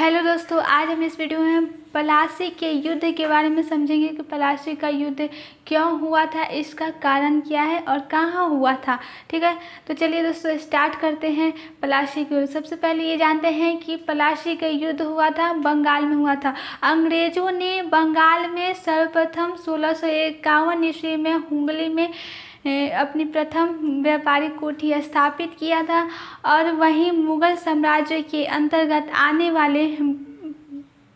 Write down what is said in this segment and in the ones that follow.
Hello दोस्तों, आज हम इस वीडियो में पलासी के युद्ध के बारे में समझेंगे कि पलासी का युद्ध क्यों हुआ था, इसका कारण क्या है और कहाँ हुआ था। ठीक है, तो चलिए दोस्तों स्टार्ट करते हैं पलासी के युद्ध। सबसे पहले ये जानते हैं कि पलासी का युद्ध हुआ था बंगाल में हुआ था। अंग्रेजों ने बंगाल में सर्वप्रथम 1651 ईस्वी में हुगली में अपनी प्रथम व्यापारिक कोठी स्थापित किया था और वहीं मुगल साम्राज्य के अंतर्गत आने वाले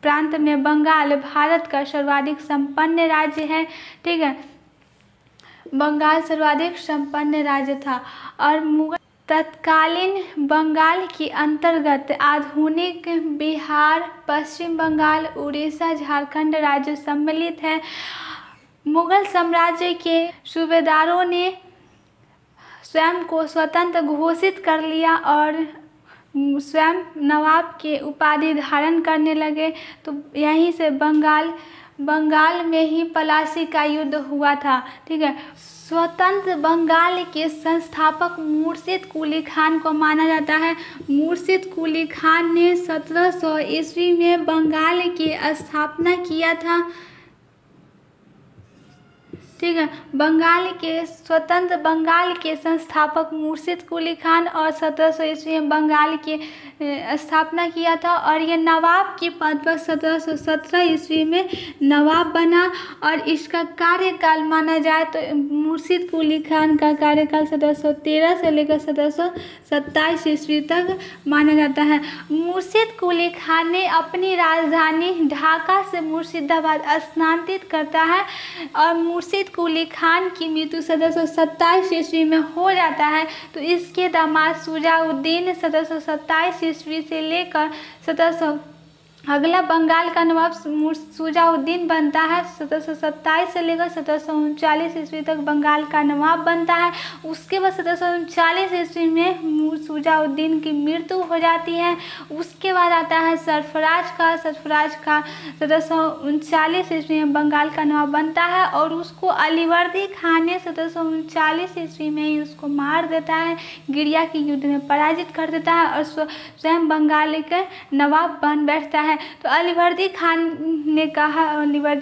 प्रांत में बंगाल भारत का सर्वाधिक संपन्न राज्य है। ठीक है, बंगाल सर्वाधिक संपन्न राज्य था और मुगल तत्कालीन बंगाल के अंतर्गत आधुनिक बिहार, पश्चिम बंगाल, उड़ीसा, झारखंड राज्य सम्मिलित है। मुगल साम्राज्य के सूबेदारों ने स्वयं को स्वतंत्र घोषित कर लिया और स्वयं नवाब के उपाधि धारण करने लगे। तो यहीं से बंगाल में ही पलासी का युद्ध हुआ था। ठीक है, स्वतंत्र बंगाल के संस्थापक मुर्शिद कुली खान को माना जाता है। मुर्शिद कुली खान ने 1700 ईस्वी में बंगाल की स्थापना किया था। ठीक है, स्वतंत्र बंगाल के संस्थापक मुर्शिद कुली खान और 1700 ईस्वी में बंगाल की स्थापना किया था और ये नवाब के पद पर 1717 ईस्वी में नवाब बना। और इसका कार्यकाल माना जाए तो मुर्शिद कुली खान का कार्यकाल 1713 से लेकर 1727 ईस्वी तक माना जाता है। मुर्शिद कुली खान ने अपनी राजधानी ढाका से मुर्शिदाबाद स्थानांतरित करता है और मुर्शिद कुली खान की मृत्यु 1727 ईस्वी में हो जाता है। तो इसके दामाद शुजाउद्दीन 1727 ईस्वी से लेकर 1700 अगला बंगाल का नवाब शुजाउद्दीन बनता है। 1727 से लेकर 1739 ईस्वी तक बंगाल का नवाब बनता है। उसके बाद 1739 ईस्वी में शुजाउद्दीन की मृत्यु हो जाती है। उसके बाद आता है सरफराज का 1739 ईस्वी में बंगाल का नवाब बनता है और उसको अलीवर्दी खान ने 1739 ईस्वी में ही उसको मार देता है, गिरिया के युद्ध में पराजित कर देता है और स्वयं बंगाल के नवाब बन बैठता है। तो अलीवर्दी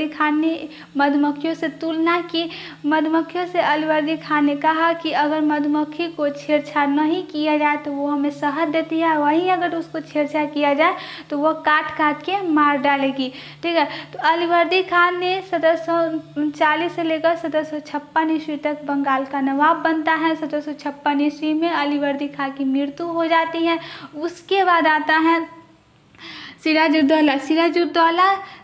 खान ने मधुमक्खियों से तुलना की। मधुमक्खियों से अलीवर्दी खान ने कहा कि अगर मधुमक्खी को छेड़छाड़ नहीं किया जाए तो वो हमें शहद देती है, वहीं अगर उसको छेड़छाड़ किया जाए तो वो काट काट के मार डालेगी। ठीक है, तो अलीवर्दी खान ने 1739 से लेकर 1756 ईस्वी तक बंगाल का नवाब बनता है। 1756 ईस्वी में अलीवर्दी खान की मृत्यु हो जाती है। उसके बाद आता है सिराजुद्दौला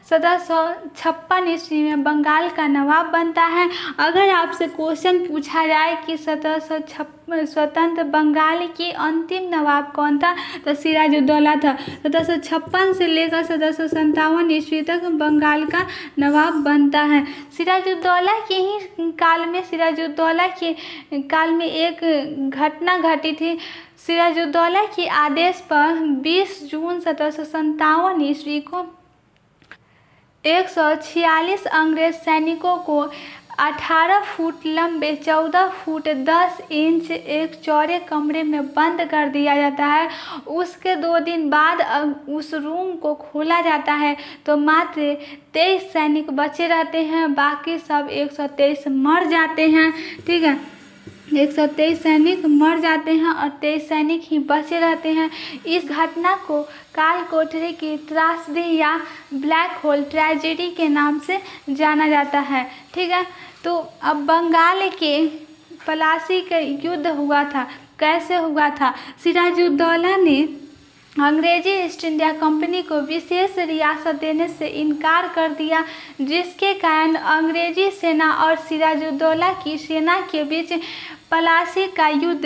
1756 ईस्वी में बंगाल का नवाब बनता है। अगर आपसे क्वेश्चन पूछा जाए कि स्वतंत्र बंगाल की अंतिम नवाब कौन था तो सिराजुद्दौला था। 1756 से लेकर 1757 ईस्वी तक बंगाल का नवाब बनता है। सिराजुद्दौला के काल में एक घटना घटी थी। सिराजुद्दौला के आदेश पर 20 जून 1757 ईस्वी को 146 अंग्रेज सैनिकों को 18 फुट लंबे 14 फुट 10 इंच एक चौड़े कमरे में बंद कर दिया जाता है। उसके 2 दिन बाद उस रूम को खोला जाता है तो मात्र 23 सैनिक बचे रहते हैं, बाकी सब 123 मर जाते हैं। ठीक है, 123 सैनिक मर जाते हैं और 23 सैनिक ही बचे रहते हैं। इस घटना को काल कोठरी की त्रासदी या ब्लैक होल ट्रेजेडी के नाम से जाना जाता है। ठीक है, तो अब बंगाल के पलासी का युद्ध हुआ था, कैसे हुआ था। सिराजुद्दौला ने अंग्रेजी ईस्ट इंडिया कंपनी को विशेष रियासत देने से इनकार कर दिया, जिसके कारण अंग्रेजी सेना और सिराजुद्दौला की सेना के बीच पलासी का युद्ध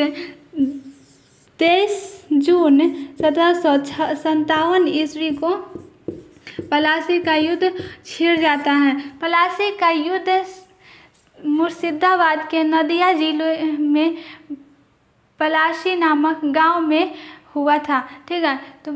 23 जून 1757 ईस्वी को पलासी का युद्ध छिड़ जाता है। पलासी का युद्ध मुर्शिदाबाद के नदिया जिले में पलासी नामक गांव में हुआ था। ठीक है, तो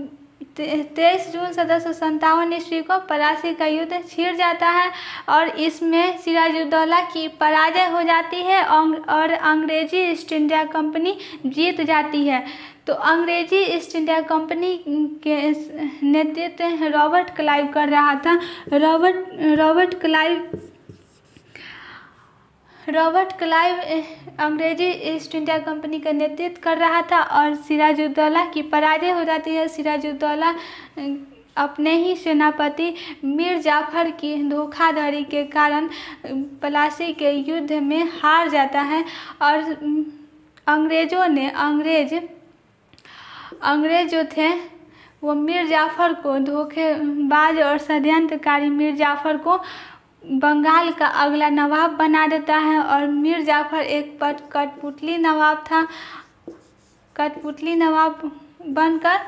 23 जून 1757 ईस्वी को प्लासी का युद्ध छिड़ जाता है और इसमें सिराजुद्दौला की पराजय हो जाती है और अंग्रेजी ईस्ट इंडिया कंपनी जीत जाती है। तो अंग्रेजी ईस्ट इंडिया कंपनी के नेतृत्व रॉबर्ट क्लाइव कर रहा था। रॉबर्ट क्लाइव अंग्रेजी ईस्ट इंडिया कंपनी का नेतृत्व कर रहा था और सिराजुद्दौला की पराजय हो जाती है। सिराजुद्दौला अपने ही सेनापति मीर जाफर की धोखाधड़ी के कारण प्लासी के युद्ध में हार जाता है और अंग्रेज जो थे वो मीर जाफर को, धोखेबाज और षड्यंत्रकारी मीर जाफर को बंगाल का अगला नवाब बना देता है और मीर जाफर एक कठपुतली नवाब था। कठपुतली नवाब बनकर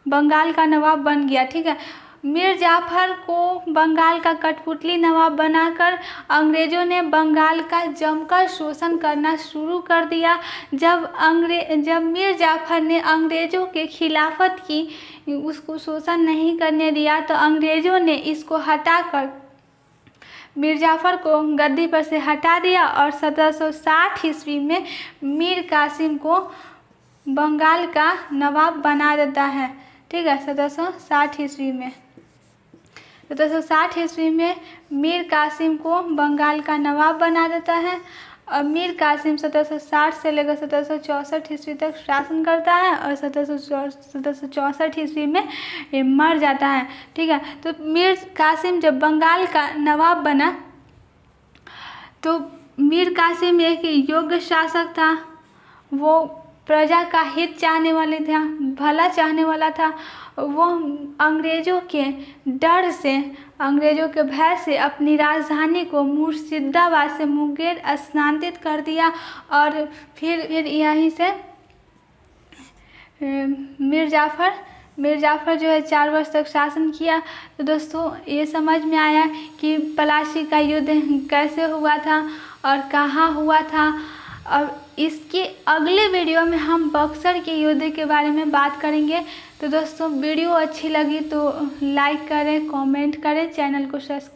बंगाल का नवाब बन गया। ठीक है, मीर जाफर को बंगाल का कठपुतली नवाब बनाकर अंग्रेज़ों ने बंगाल का जमकर शोषण करना शुरू कर दिया। जब मीर जाफर ने अंग्रेज़ों के खिलाफत की, उसको शोषण नहीं करने दिया, तो अंग्रेज़ों ने इसको हटाकर मीर जाफर को गद्दी पर से हटा दिया और 1760 ईस्वी में मीर कासिम को बंगाल का नवाब बना देता है। ठीक है, 1760 ईस्वी में 1760 ईस्वी में मीर कासिम को बंगाल का नवाब बना देता है और मीर कासिम 1760 से लेकर 1764 ईस्वी तक शासन करता है और 1764 ईस्वी में मर जाता है। ठीक है, तो मीर कासिम जब बंगाल का नवाब बना तो मीर कासिम एक योग्य शासक था। वो प्रजा का हित चाहने वाले था, भला चाहने वाला था। वो अंग्रेज़ों के डर से, अंग्रेज़ों के भय से अपनी राजधानी को मुर्शिदाबाद से मुंगेर स्थानांतरित कर दिया और फिर यहीं से मीर जाफर जो है 4 वर्ष तक शासन किया। तो दोस्तों ये समझ में आया कि प्लासी का युद्ध कैसे हुआ था और कहाँ हुआ था। और इसके अगले वीडियो में हम बक्सर के युद्ध के बारे में बात करेंगे। तो दोस्तों वीडियो अच्छी लगी तो लाइक करें, कमेंट करें, चैनल को सब्सक्राइब